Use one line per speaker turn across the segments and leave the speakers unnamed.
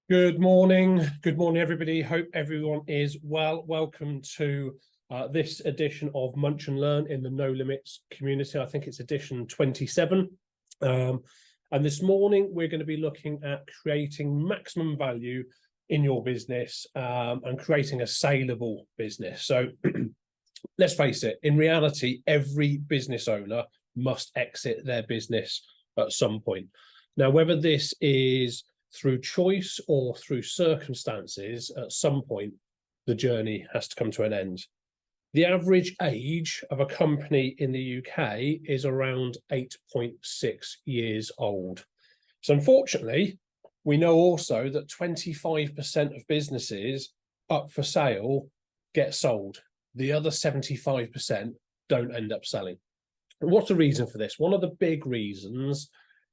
Good morning. Good morning, everybody. Hope everyone is well. Welcome to this edition of Munch&Learn in the No Limits community. I think it's edition 27. And this morning, we're going to be looking at creating maximum value in your business and creating a saleable business. So let's face it, in reality, every business owner must exit their business at some point. Now, whether this is through choice or through circumstances, at some point, the journey has to come to an end. The average age of a company in the UK is around 8.6 years old. So unfortunately, we know also that 25% of businesses up for sale get sold. The other 75% don't end up selling. And what's the reason for this? One of the big reasons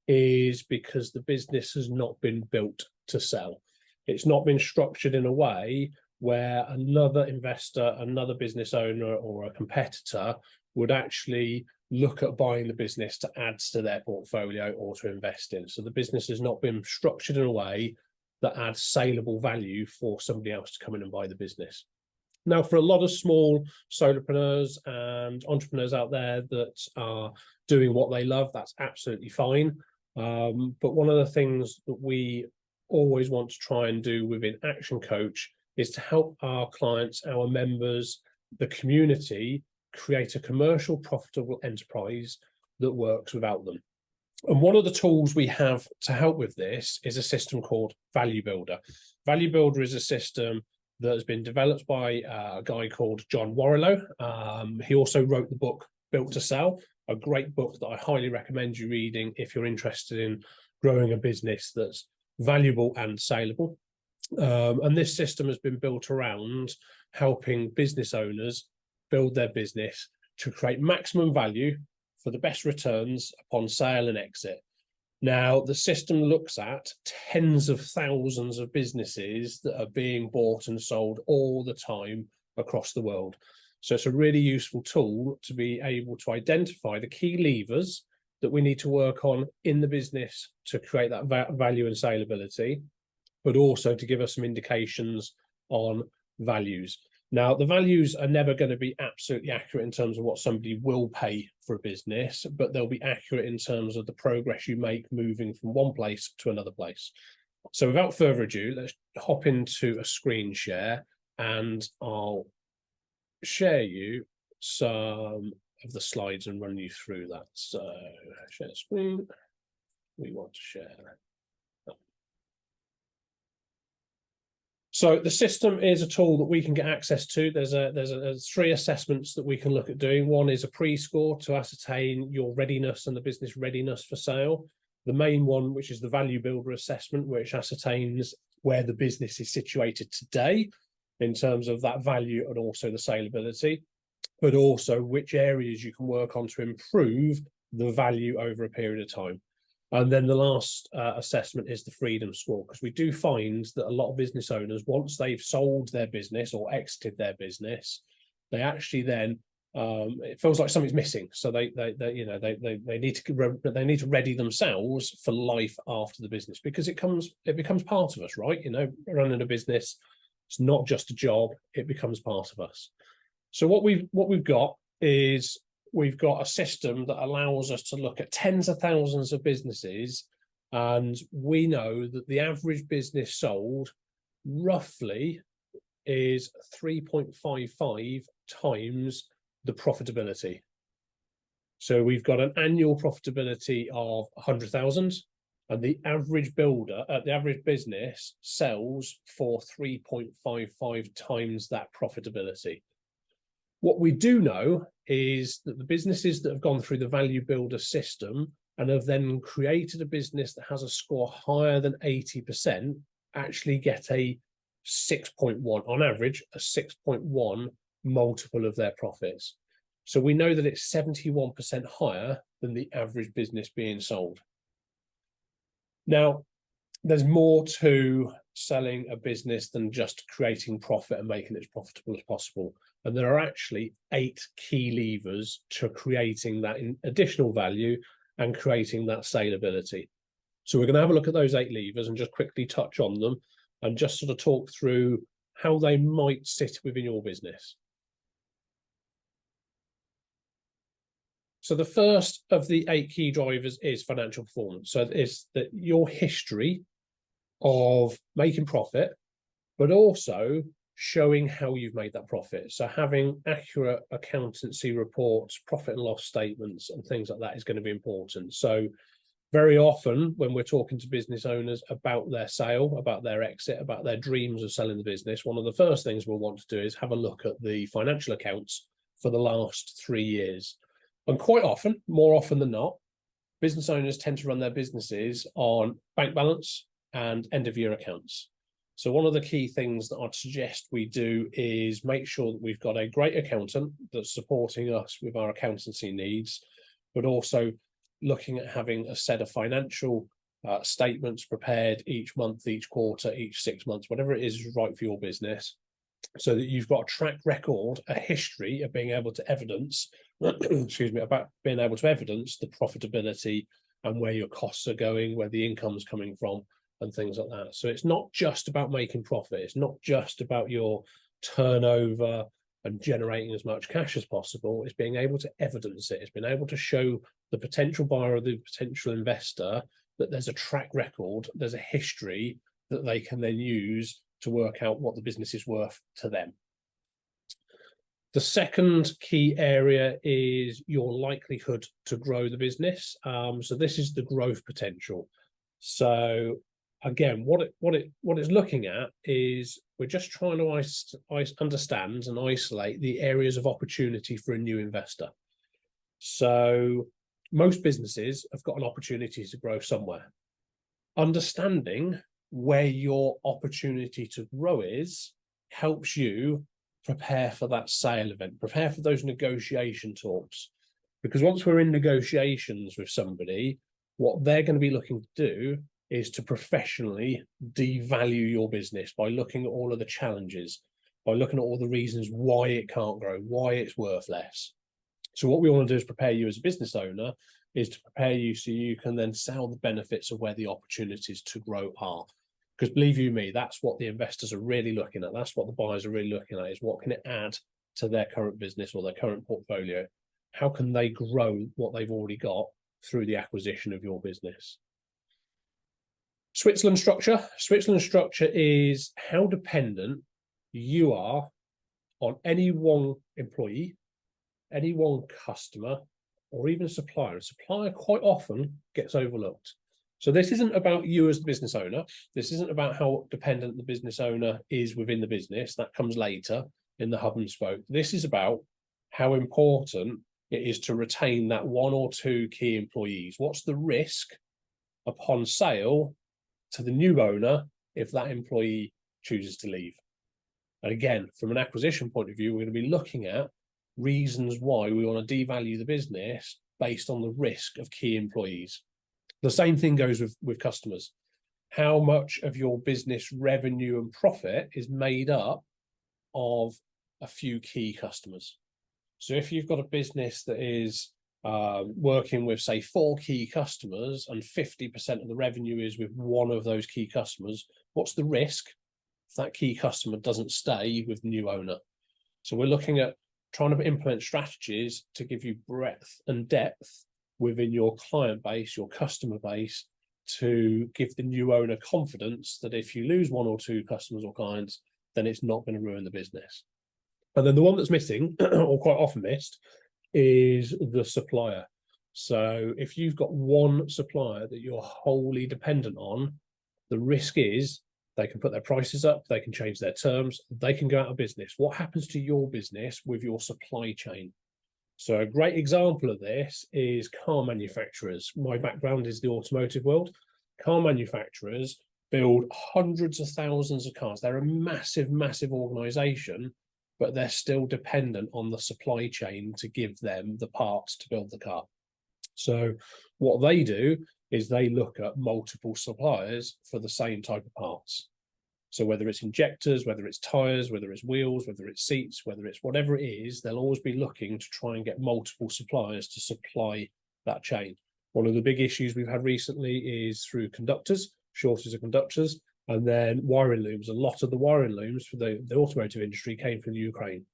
is because the business has not been built to sell. It's not been structured in a way where another investor, another business owner, or a competitor would actually look at buying the business to add to their portfolio or to invest in. So the business has not been structured in a way that adds saleable value for somebody else to come in and buy the business. Now, for a lot of small solopreneurs and entrepreneurs out there that are doing what they love, that's absolutely fine. But one of the things that we always want to try and do within Action Coach is to help our clients, our members, the community, create a commercial, profitable enterprise that works without them. And one of the tools we have to help with this is a system called Value Builder. Value Builder is a system that has been developed by a guy called John Warrillow. He also wrote the book Built to Sell, a great book that I highly recommend you reading if you're interested in growing a business that's valuable and saleable. And this system has been built around helping business owners build their business to create maximum value for the best returns upon sale and exit. Now, the system looks at tens of thousands of businesses that are being bought and sold all the time across the world. So it's a really useful tool to be able to identify the key levers that we need to work on in the business to create that value and saleability, but also to give us some indications on values. Now, the values are never going to be absolutely accurate in terms of what somebody will pay for a business, but they'll be accurate in terms of the progress you make moving from one place to another place. So without further ado, let's hop into a screen share and I'll share you some of the slides and run you through that. So share screen, we want to share that. So the system is a tool that we can get access to. There's three assessments that we can look at doing. One is a pre-score to ascertain your readiness and the business readiness for sale. The main one, which is the Value Builder assessment, which ascertains where the business is situated today in terms of that value and also the saleability, but also which areas you can work on to improve the value over a period of time. And then the last assessment is the freedom score, because we do find that a lot of business owners, once they've sold their business or exited their business, they actually then it feels like something's missing. So they need to ready themselves for life after the business, because it becomes part of us, right? You know, running a business, it's not just a job, it becomes part of us. So what we've got is we've got a system that allows us to look at tens of thousands of businesses, and we know that the average business sold roughly is 3.55 times the profitability. So we've got an annual profitability of 100,000. And the average business sells for 3.55 times that profitability. What we do know is that the businesses that have gone through the Value Builder system and have then created a business that has a score higher than 80% actually get a 6.1, on average, a 6.1 multiple of their profits. So we know that it's 71% higher than the average business being sold. Now, there's more to selling a business than just creating profit and making it as profitable as possible. And there are actually 8 key levers to creating that additional value and creating that saleability. So we're going to have a look at those 8 levers and just quickly touch on them. and just sort of talk through how they might sit within your business. So the first of the 8 key drivers is financial performance. So it's that your history of making profit, but also showing how you've made that profit. So having accurate accountancy reports, profit and loss statements, and things like that is going to be important. So very often when we're talking to business owners about their sale, about their exit, about their dreams of selling the business, one of the first things we'll want to do is have a look at the financial accounts for the last 3 years. And quite often, more often than not, business owners tend to run their businesses on bank balance and end of year accounts. So one of the key things that I'd suggest we do is make sure that we've got a great accountant that's supporting us with our accountancy needs, but also looking at having a set of financial statements prepared each month, each quarter, each 6 months, whatever it is right for your business, so that you've got a track record, a history of being able to evidence, excuse me, about being able to evidence the profitability and where your costs are going, where the income's coming from, and things like that. So it's not just about making profit. It's not just about your turnover and generating as much cash as possible. It's being able to evidence it. It's being able to show the potential buyer or the potential investor that there's a track record, there's a history that they can then use to work out what the business is worth to them. The second key area is your likelihood to grow the business. So this is the growth potential. So again, what it's looking at is we're just trying to understand and isolate the areas of opportunity for a new investor. So most businesses have got an opportunity to grow somewhere. Understanding where your opportunity to grow is helps you prepare for that sale event, prepare for those negotiation talks. Because once we're in negotiations with somebody, what they're going to be looking to do is to professionally devalue your business by looking at all of the challenges, by looking at all the reasons why it can't grow, why it's worth less. So what we want to do is prepare you as a business owner, is to prepare you so you can then sell the benefits of where the opportunities to grow are. Because believe you me, that's what the investors are really looking at. That's what the buyers are really looking at, is what can it add to their current business or their current portfolio? How can they grow what they've already got through the acquisition of your business? Switzerland structure. Switzerland structure is how dependent you are on any one employee, any one customer, or even a supplier. A supplier quite often gets overlooked. So this isn't about you as the business owner. This isn't about how dependent the business owner is within the business. That comes later in the hub and spoke. This is about how important it is to retain that 1 or 2 key employees. What's the risk upon sale to the new owner if that employee chooses to leave? And again, from an acquisition point of view, we're going to be looking at reasons why we want to devalue the business based on the risk of key employees. The same thing goes with customers. How much of your business revenue and profit is made up of a few key customers? So if you've got a business that is working with, say, 4 key customers and 50% of the revenue is with one of those key customers, what's the risk if that key customer doesn't stay with the new owner? So we're looking at trying to implement strategies to give you breadth and depth within your client base, your customer base, to give the new owner confidence that if you lose 1 or 2 customers or clients, then it's not going to ruin the business. And then the one that's missing, or quite often missed, is the supplier. So if you've got one supplier that you're wholly dependent on, the risk is they can put their prices up, they can change their terms, they can go out of business. What happens to your business with your supply chain? So a great example of this is car manufacturers. My background is the automotive world. Car manufacturers build hundreds of thousands of cars. They're a massive, massive organization, but they're still dependent on the supply chain to give them the parts to build the car. So what they do is they look at multiple suppliers for the same type of parts. So whether it's injectors, whether it's tires, whether it's wheels, whether it's seats, whether it's whatever it is, they'll always be looking to try and get multiple suppliers to supply that chain. One of the big issues we've had recently is through conductors, shortage of conductors. And then wiring looms, a lot of the wiring looms for the automotive industry came from Ukraine.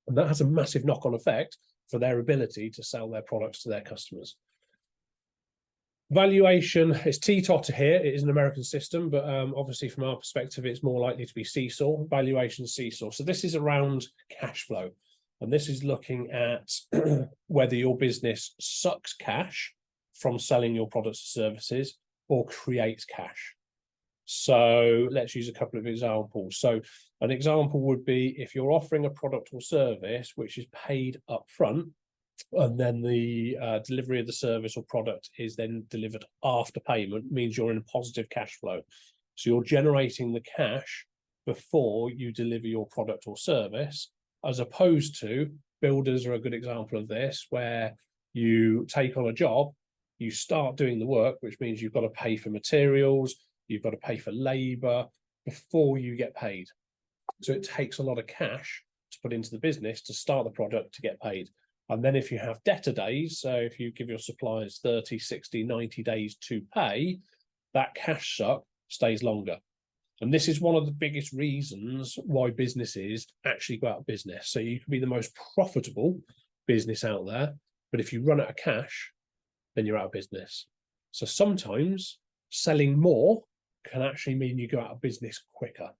And that has a massive knock-on effect for their ability to sell their products to their customers. Valuation is teeter here. It is an American system, but obviously from our perspective, it's more likely to be seesaw, valuation seesaw. So this is around cash flow. And this is looking at whether your business sucks cash from selling your products or services or creates cash. So let's use a couple of examples. So an example would be if you're offering a product or service which is paid up front, and then the delivery of the service or product is then delivered after payment, means you're in a positive cash flow. So you're generating the cash before you deliver your product or service, as opposed to builders are a good example of this, where you take on a job, you start doing the work, which means you've got to pay for materials, you've got to pay for labor before you get paid. So it takes a lot of cash to put into the business to start the product to get paid. And then if you have debtor days, so if you give your suppliers 30, 60, 90 days to pay, that cash suck stays longer. And this is one of the biggest reasons why businesses actually go out of business. So you can be the most profitable business out there, but if you run out of cash, then you're out of business. So sometimes selling more can actually mean you go out of business quicker.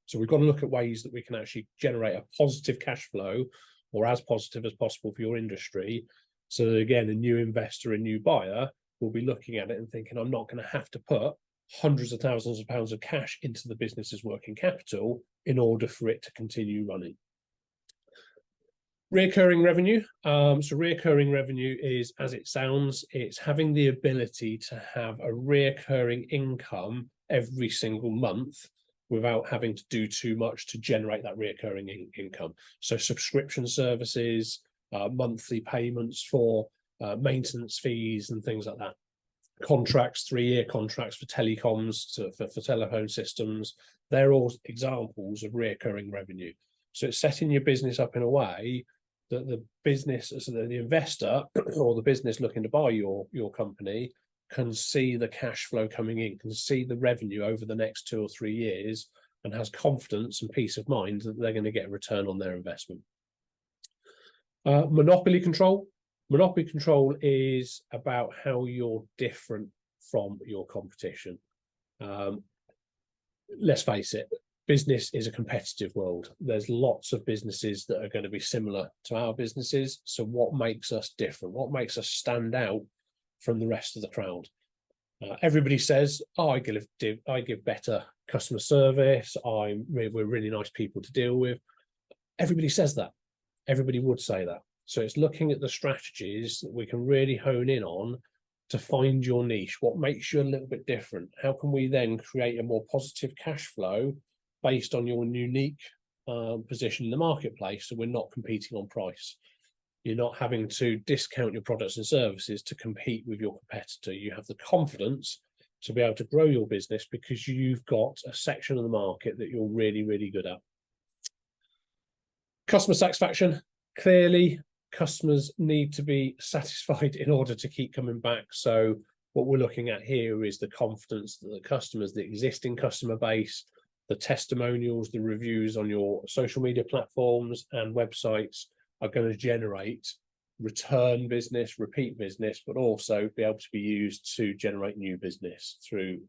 So we've got to look at ways that we can actually generate a positive cash flow, or as positive as possible for your industry. So that again, a new investor, a new buyer will be looking at it and thinking, I'm not going to have to put hundreds of thousands of pounds of cash into the business's working capital in order for it to continue running. Recurring revenue. So recurring revenue is, as it sounds, it's having the ability to have a recurring income every single month without having to do too much to generate that recurring income. So subscription services, monthly payments for maintenance fees and things like that. Contracts, 3-year contracts for telecoms, for telephone systems, they're all examples of recurring revenue. So it's setting your business up in a way that the business, so the investor or the business looking to buy your company can see the cash flow coming in, can see the revenue over the next 2 or 3 years, and has confidence and peace of mind that they're going to get a return on their investment. Monopoly control. Monopoly control is about how you're different from your competition. Let's face it, business is a competitive world. There's lots of businesses that are going to be similar to our businesses. So what makes us different? What makes us stand out from the rest of the crowd? Everybody says, oh, I give better customer service, we're really nice people to deal with. Everybody says that. Everybody would say that. So it's looking at the strategies that we can really hone in on to find your niche. What makes you a little bit different? How can we then create a more positive cash flow based on your unique position in the marketplace, so we're not competing on price? You're not having to discount your products and services to compete with your competitor. You have the confidence to be able to grow your business because you've got a section of the market that you're really, really good at. Customer satisfaction. Clearly, customers need to be satisfied in order to keep coming back. So what we're looking at here is the confidence that the customers, the existing customer base, the testimonials, the reviews on your social media platforms and websites are going to generate return business, repeat business, but also be able to be used to generate new business through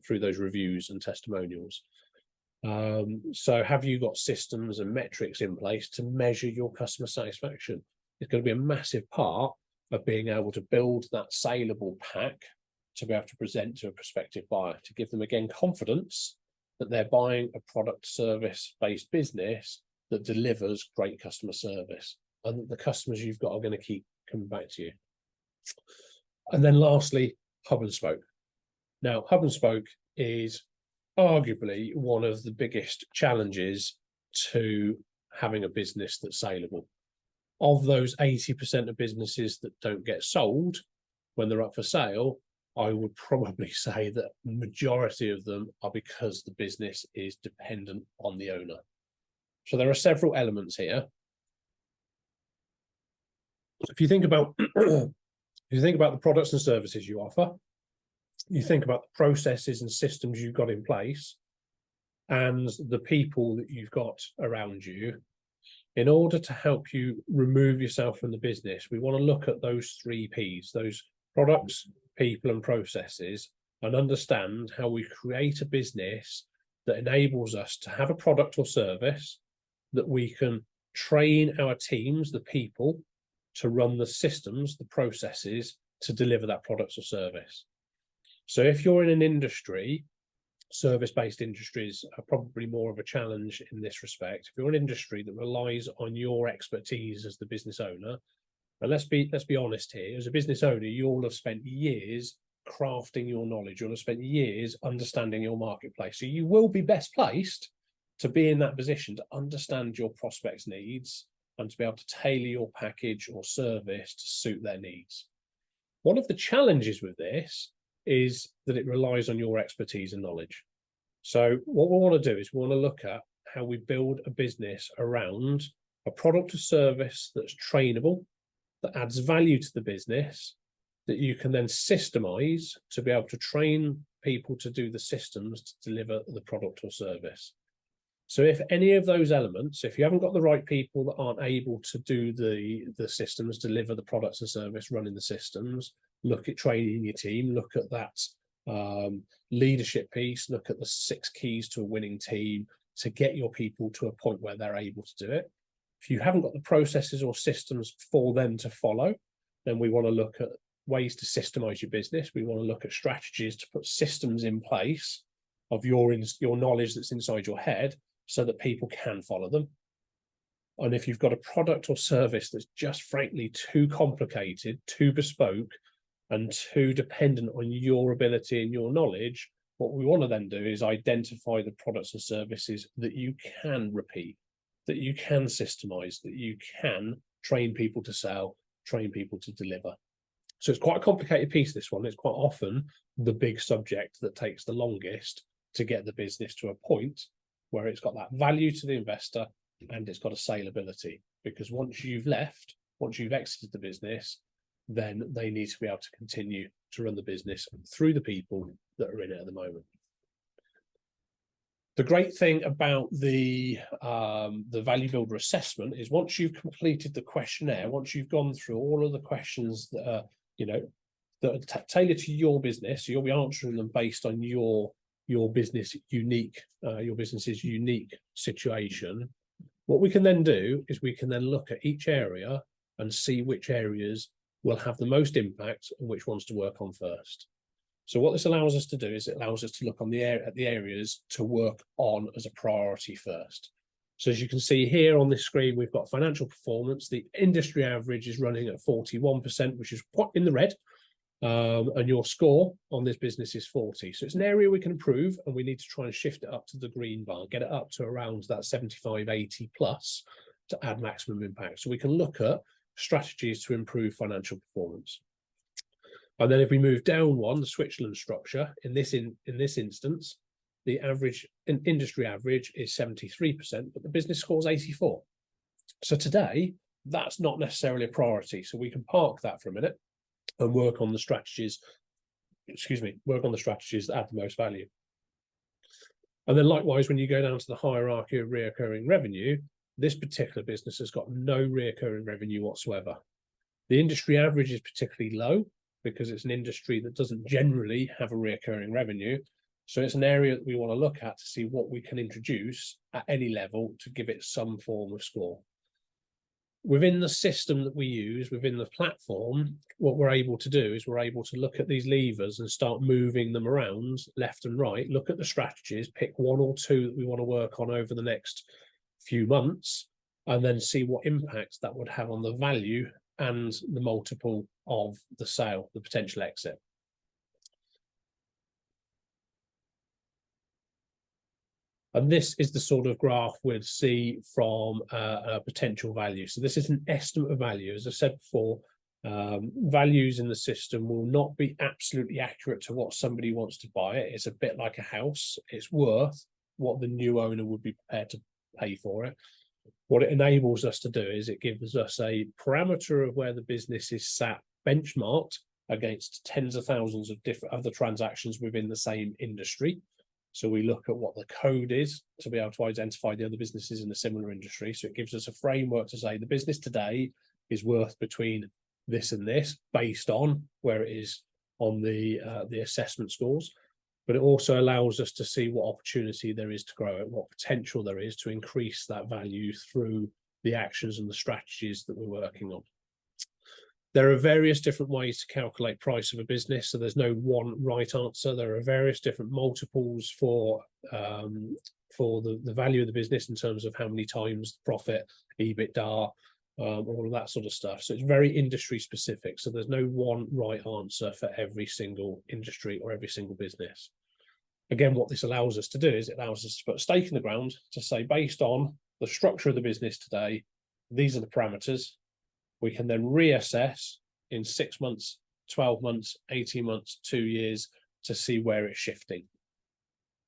those reviews and testimonials. So have you got systems and metrics in place to measure your customer satisfaction? It's going to be a massive part of being able to build that saleable pack to be able to present to a prospective buyer, to give them, again, confidence that they're buying a product service based business that delivers great customer service, and that the customers you've got are going to keep coming back to you. And then lastly, hub and spoke. Now, hub and spoke is arguably one of the biggest challenges to having a business that's saleable. Of those 80% of businesses that don't get sold when they're up for sale, I would probably say that the majority of them are because the business is dependent on the owner. So there are several elements here. If you think about the products and services you offer, you think about the processes and systems you've got in place and the people that you've got around you. In order to help you remove yourself from the business, we want to look at those 3 Ps, those products, people, and processes, and understand how we create a business that enables us to have a product or service that we can train our teams, the people, to run the systems, the processes to deliver that product or service. So if you're in an industry, service-based industries are probably more of a challenge in this respect. If you're an industry that relies on your expertise as the business owner, and let's be honest here, as a business owner, you all have spent years crafting your knowledge, you'll have spent years understanding your marketplace. So you will be best placed to be in that position to understand your prospects' needs and to be able to tailor your package or service to suit their needs. One of the challenges with this is that it relies on your expertise and knowledge. So what we want to do is we want to look at how we build a business around a product or service that's trainable, that adds value to the business, that you can then systemize to be able to train people to do the systems to deliver the product or service. So if any of those elements, if you haven't got the right people that aren't able to do the systems, deliver the products and service, running the systems, look at training your team, look at that leadership piece, look at the 6 keys to a winning team to get your people to a point where they're able to do it. If you haven't got the processes or systems for them to follow, then we want to look at ways to systemize your business. We want to look at strategies to put systems in place of your knowledge that's inside your head so that people can follow them. And if you've got a product or service that's just frankly too complicated, too bespoke, and too dependent on your ability and your knowledge, what we want to then do is identify the products and services that you can repeat, that you can systemize, that you can train people to sell, train people to deliver. So it's quite a complicated piece, this one. It's quite often the big subject that takes the longest to get the business to a point where it's got that value to the investor and it's got a saleability. Because once you've exited the business, then they need to be able to continue to run the business through the people that are in it at the moment. The great thing about the Value Builder assessment is once you've completed the questionnaire, once you've gone through all of the questions that are, that are tailored to your business, you'll be answering them based on your business's unique situation. What we can then do is we can then look at each area and see which areas will have the most impact and which ones to work on first. So what this allows us to do is it allows us to look on at the areas to work on as a priority first. So as you can see here on this screen, we've got financial performance. The industry average is running at 41%, which is quite in the red. And your score on this business is 40. So it's an area we can improve, and we need to try and shift it up to the green bar, get it up to around that 75, 80 plus to add maximum impact. So we can look at strategies to improve financial performance. And then if we move down one, the Switzerland structure, in this instance, the average industry average is 73%, but the business scores 84. So today, that's not necessarily a priority. So we can park that for a minute and work on the strategies, that add the most value. And then likewise, when you go down to the hierarchy of reoccurring revenue, this particular business has got no reoccurring revenue whatsoever. The industry average is particularly low because it's an industry that doesn't generally have a reoccurring revenue. So it's an area that we want to look at to see what we can introduce at any level to give it some form of score. Within the system that we use, within the platform, what we're able to do is we're able to look at these levers and start moving them around left and right, look at the strategies, pick 1 or 2 that we want to work on over the next few months, and then see what impact that would have on the value and the multiple of the sale, the potential exit. And this is the sort of graph we'd see from a potential value. So this is an estimate of value. As I said before, values in the system will not be absolutely accurate to what somebody wants to buy it. It's a bit like a house. It's worth what the new owner would be prepared to pay for it. What it enables us to do is it gives us a parameter of where the business is sat benchmarked against tens of thousands of different other transactions within the same industry. So we look at what the code is to be able to identify the other businesses in a similar industry. So it gives us a framework to say the business today is worth between this and this based on where it is on the assessment scores. But it also allows us to see what opportunity there is to grow it, what potential there is to increase that value through the actions and the strategies that we're working on. There are various different ways to calculate price of a business, so there's no one right answer. There are various different multiples for the value of the business in terms of how many times profit, EBITDA, all of that sort of stuff. So it's very industry specific. So there's no one right answer for every single industry or every single business. Again, what this allows us to do is it allows us to put a stake in the ground to say, based on the structure of the business today, these are the parameters. We can then reassess in 6 months, 12 months, 18 months, 2 years to see where it's shifting.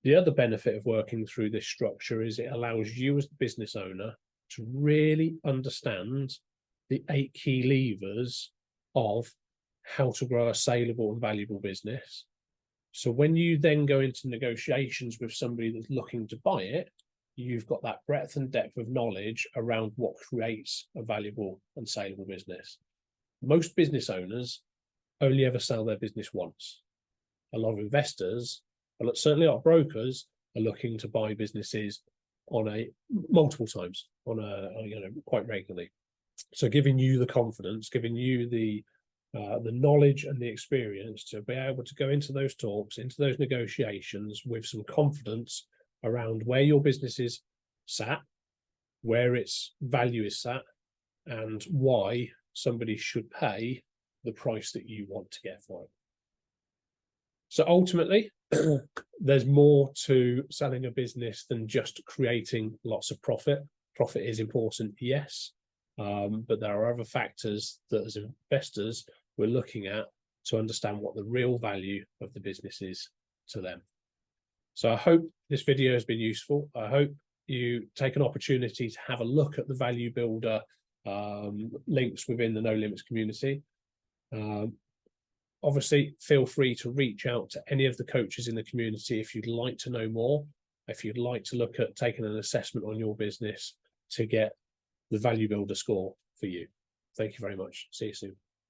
The other benefit of working through this structure is it allows you as the business owner to really understand the 8 key levers of how to grow a saleable and valuable business. So when you then go into negotiations with somebody that's looking to buy it, you've got that breadth and depth of knowledge around what creates a valuable and saleable business. Most business owners only ever sell their business once. A lot of investors, but certainly a lot of brokers, are looking to buy businesses on multiple times, quite regularly. So giving you the confidence, giving you the knowledge and the experience to be able to go into those talks, into those negotiations with some confidence around where your business is sat, where its value is sat, and why somebody should pay the price that you want to get for it. So ultimately, there's more to selling a business than just creating lots of profit. Profit is important, yes, but there are other factors that as investors we're looking at to understand what the real value of the business is to them. So I hope this video has been useful. I hope you take an opportunity to have a look at the value builder links within the No Limits community. Obviously, feel free to reach out to any of the coaches in the community if you'd like to know more, if you'd like to look at taking an assessment on your business to get the value builder score for you. Thank you very much. See you soon.